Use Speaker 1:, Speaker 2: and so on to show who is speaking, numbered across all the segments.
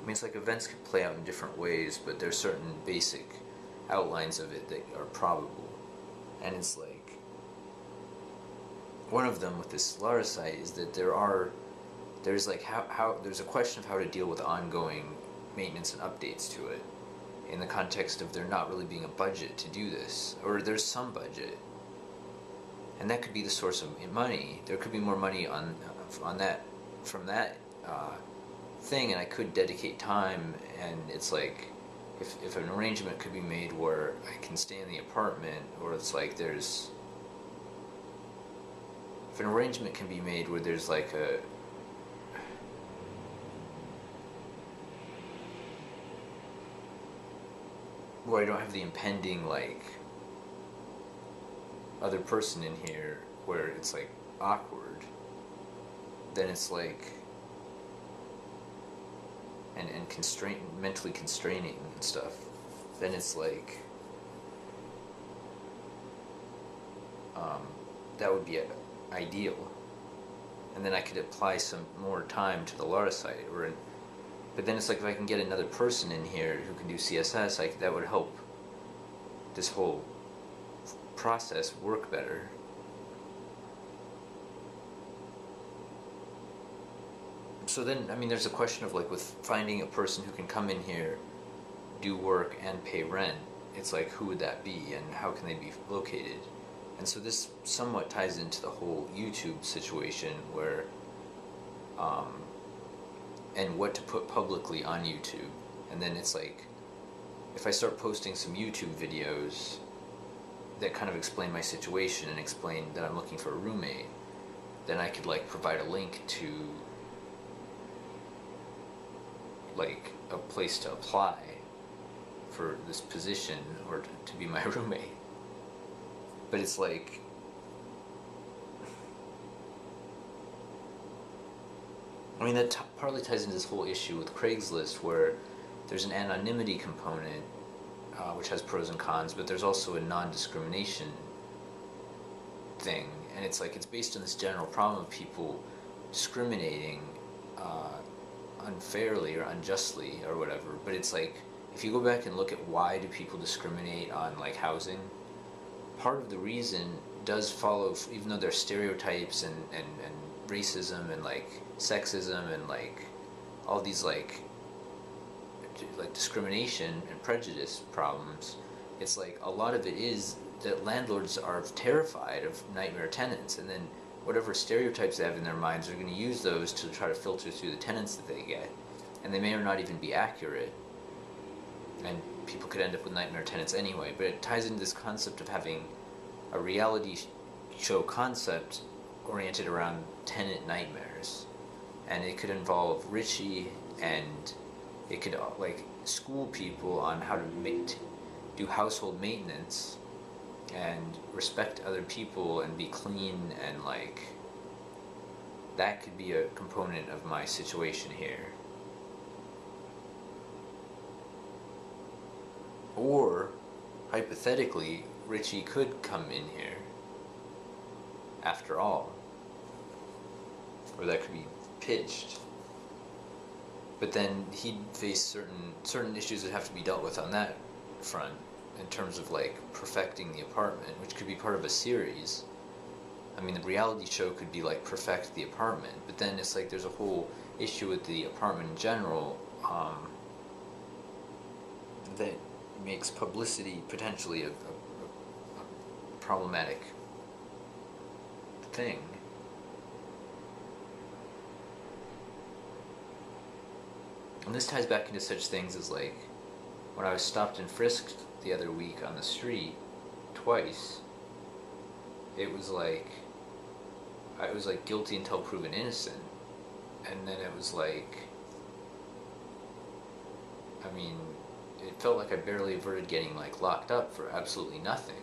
Speaker 1: I mean, it's like events could play out in different ways, but there's certain basic outlines of it that are probable. And it's like, one of them with this Lara site is that there's like there's a question of how to deal with ongoing maintenance and updates to it in the context of there not really being a budget to do this, or there's some budget, and that could be the source of money. There could be more money on that from that thing, and I could dedicate time. And it's like, if an arrangement could be made where I can stay in the apartment, or it's like there's if an arrangement can be made where there's like a where I don't have the impending like other person in here where it's like awkward, then it's like and mentally constraining and stuff, then it's like that would be ideal, and then I could apply some more time to the Lara site, but then it's like if I can get another person in here who can do CSS, that would help this whole process work better. So then, I mean, there's a question of like with finding a person who can come in here, do work, and pay rent. It's like, who would that be, and how can they be located? And so this somewhat ties into the whole YouTube situation where, and what to put publicly on YouTube. And then it's like, if I start posting some YouTube videos that kind of explain my situation and explain that I'm looking for a roommate, then I could like provide a link to like a place to apply for this position or to be my roommate. But it's like, I mean, that partly ties into this whole issue with Craigslist, where there's an anonymity component, which has pros and cons, but there's also a non-discrimination thing, and it's like it's based on this general problem of people discriminating unfairly or unjustly or whatever. But it's like, if you go back and look at why do people discriminate on like housing, part of the reason does follow, even though there's stereotypes and racism and like sexism and like all these like discrimination and prejudice problems. It's like a lot of it is that landlords are terrified of nightmare tenants, and then whatever stereotypes they have in their minds are going to use those to try to filter through the tenants that they get, and they may or not even be accurate, and people could end up with nightmare tenants anyway. But it ties into this concept of having a reality show concept oriented around tenant nightmares, and it could involve Richie, and it could like school people on how to do household maintenance and respect other people and be clean, and like that could be a component of my situation here. Or hypothetically, Richie could come in here after all, or that could be pitched. But then he'd face certain issues that have to be dealt with on that front, in terms of like perfecting the apartment, which could be part of a series. I mean, the reality show could be like perfect the apartment, but then it's like there's a whole issue with the apartment in general, that makes publicity potentially a problematic thing. And this ties back into such things as like when I was stopped and frisked the other week on the street twice. It was like I was like guilty until proven innocent, and then it was like, I mean, it felt like I barely averted getting like locked up for absolutely nothing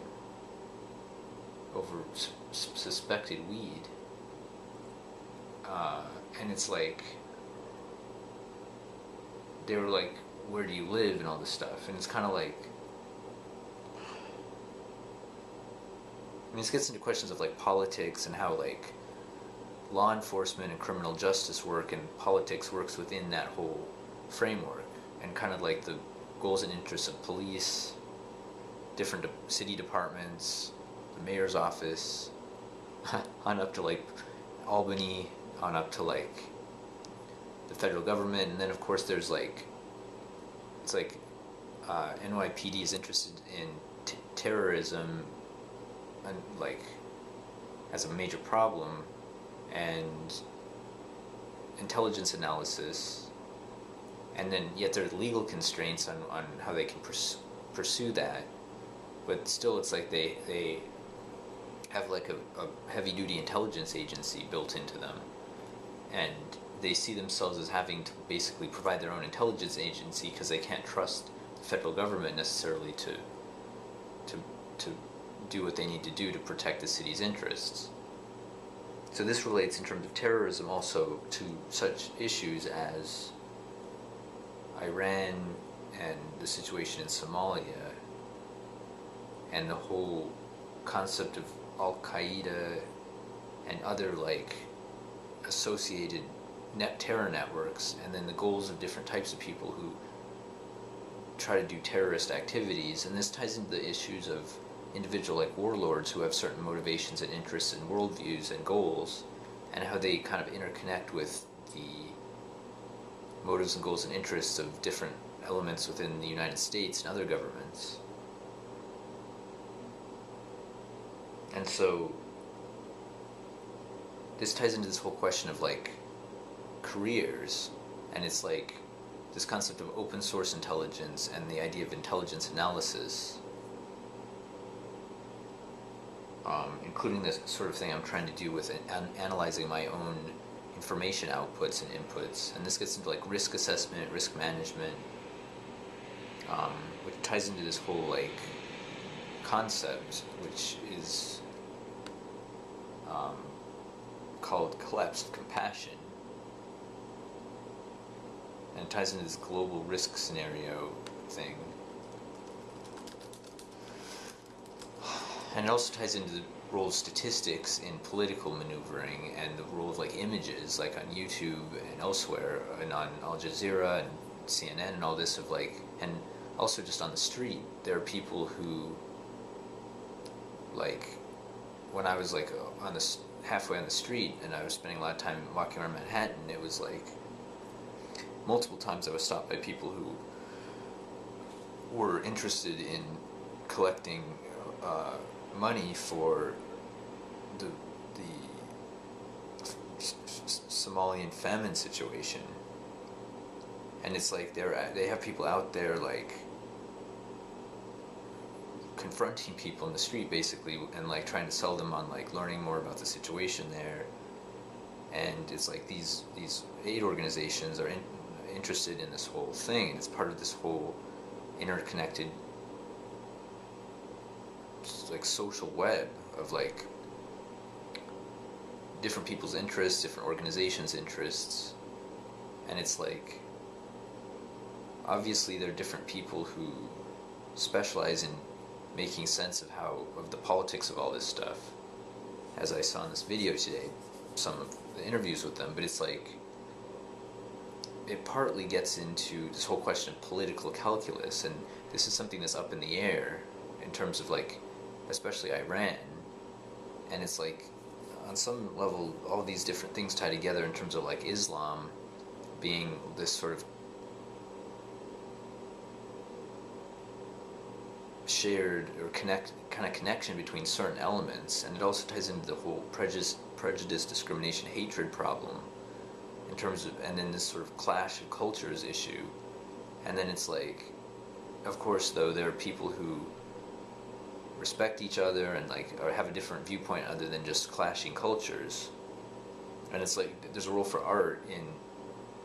Speaker 1: over suspected weed, and it's like they were like, where do you live and all this stuff, and it's kind of like, I mean, this gets into questions of like politics and how like law enforcement and criminal justice work, and politics works within that whole framework, and kind of like the goals and interests of police, different city departments, the mayor's office, on up to like Albany, on up to like the federal government, and then of course there's like, it's like NYPD is interested in terrorism, and like as a major problem, and intelligence analysis, and then yet there are legal constraints on how they can pursue that, but still it's like they have like a heavy duty intelligence agency built into them, and they see themselves as having to basically provide their own intelligence agency because they can't trust the federal government necessarily to do what they need to do to protect the city's interests. So this relates in terms of terrorism also to such issues as Iran and the situation in Somalia, and the whole concept of Al-Qaeda and other like associated terror networks, and then the goals of different types of people who try to do terrorist activities. And this ties into the issues of individual like warlords who have certain motivations and interests and worldviews and goals, and how they kind of interconnect with the motives and goals and interests of different elements within the United States and other governments. And so this ties into this whole question of like careers, and it's like this concept of open source intelligence and the idea of intelligence analysis, including this sort of thing I'm trying to do with analyzing my own information outputs and inputs. And this gets into like risk assessment, risk management, which ties into this whole like concept, which is called collapse of compassion, and it ties into this global risk scenario thing. And it also ties into the role of statistics in political maneuvering, and the role of like images, like on YouTube and elsewhere, and on Al Jazeera and CNN and all this, of like, and also just on the street, there are people who, like, when I was like on this halfway on the street and I was spending a lot of time walking around Manhattan, it was like multiple times I was stopped by people who were interested in collecting money for the Somalian famine situation, and it's like they have people out there like confronting people in the street basically, and like trying to sell them on like learning more about the situation there. And it's like these aid organizations are interested in this whole thing, and it's part of this whole interconnected like social web of like different people's interests, different organizations' interests. And it's like, obviously there are different people who specialize in making sense of the politics of all this stuff, as I saw in this video today, some of the interviews with them. But it's like, it partly gets into this whole question of political calculus, and this is something that's up in the air in terms of like, especially Iran. And it's like, on some level, all these different things tie together in terms of like Islam being this sort of shared or connection between certain elements. And it also ties into the whole prejudice, discrimination, hatred problem in terms of, and then this sort of clash of cultures issue. And then it's like, of course though, there are people who respect each other and like, or have a different viewpoint other than just clashing cultures. And it's like, there's a role for art in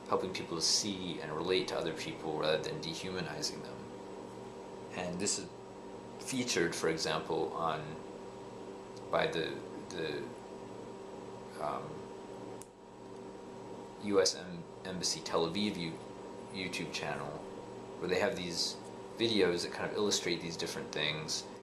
Speaker 1: helping people to see and relate to other people rather than dehumanizing them. And this is featured, for example, by the U.S. Embassy Tel Aviv YouTube channel, where they have these videos that kind of illustrate these different things.